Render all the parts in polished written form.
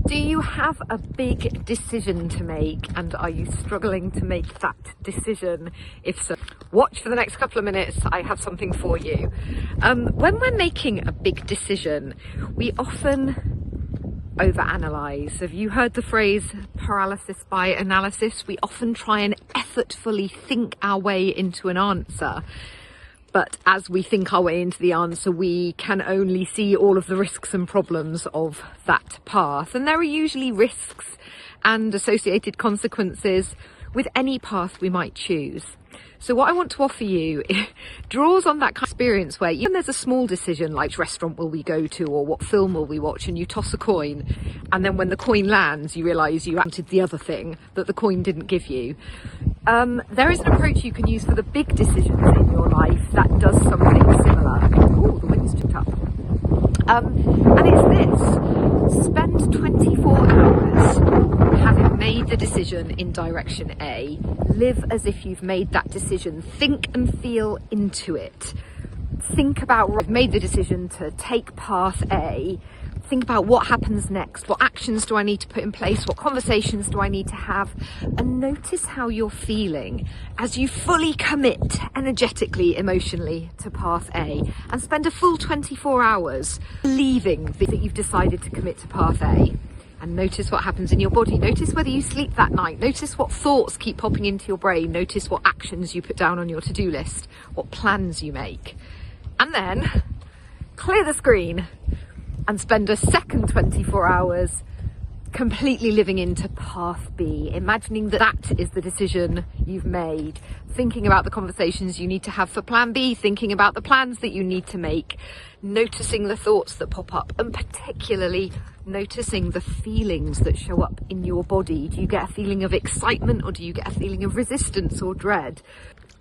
Do you have a big decision to make, and are you struggling to make that decision? If so, watch for the next couple of minutes. I have something for you. When we're making a big decision, we often overanalyze. Have you heard the phrase paralysis by analysis? We often try and effortfully think our way into an answer. But as we think our way into the answer, we can only see all of the risks and problems of that path. And there are usually risks and associated consequences with any path we might choose. So what I want to offer you draws on that kind of experience where even there's a small decision like which restaurant will we go to or what film will we watch, and you toss a coin, and then when the coin lands you realise you wanted the other thing that the coin didn't give you. There is an approach you can use for the big decisions in your life that does something similar. Oh, the wind's picked up. And it's this: spend 24 hours having made the decision in direction A. Live as if you've made that decision. Think and feel into it. Think about, I've made the decision to take path A. Think about what happens next. What actions do I need to put in place? What conversations do I need to have? And notice how you're feeling as you fully commit energetically, emotionally to path A, and spend a full 24 hours believing that you've decided to commit to path A. And notice what happens in your body. Notice whether you sleep that night. Notice what thoughts keep popping into your brain. Notice what actions you put down on your to-do list, what plans you make. And then clear the screen and spend a second 24 hours completely living into path B, imagining that that is the decision you've made, thinking about the conversations you need to have for plan B, thinking about the plans that you need to make, noticing the thoughts that pop up, and particularly noticing the feelings that show up in your body. Do you get a feeling of excitement, or do you get a feeling of resistance or dread?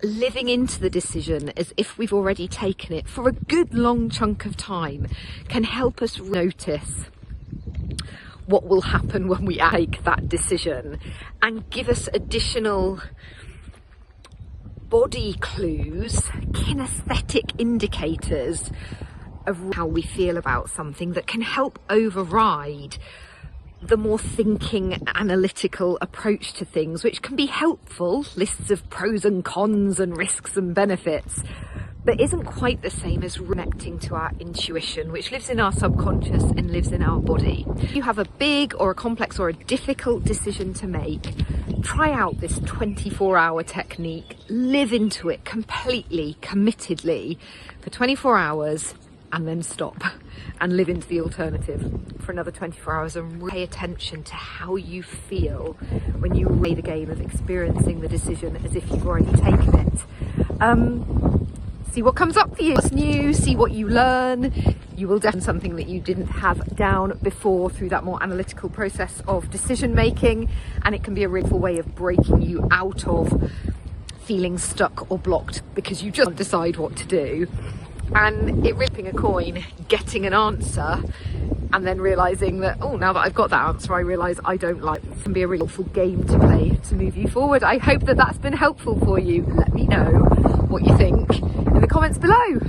Living into the decision as if we've already taken it for a good long chunk of time can help us notice what will happen when we take that decision, and give us additional body clues, kinesthetic indicators of how we feel about something that can help override the more thinking, analytical approach to things, which can be helpful, lists of pros and cons and risks and benefits, but isn't quite the same as connecting to our intuition, which lives in our subconscious and lives in our body. If you have a big or a complex or a difficult decision to make, try out this 24-hour technique, live into it completely, committedly for 24 hours, and then stop and live into the alternative for another 24 hours and pay attention to how you feel when you play the game of experiencing the decision as if you've already taken it. See what comes up for you, what's new, see what you learn. You will definitely something that you didn't have down before through that more analytical process of decision making, and it can be a really way of breaking you out of feeling stuck or blocked because you just can't decide what to do. And it ripping a coin, getting an answer, and then realising that, oh, now that I've got that answer, I realise I don't like it. It can be a really helpful game to play to move you forward. I hope that that's been helpful for you. Let me know what you think in the comments below.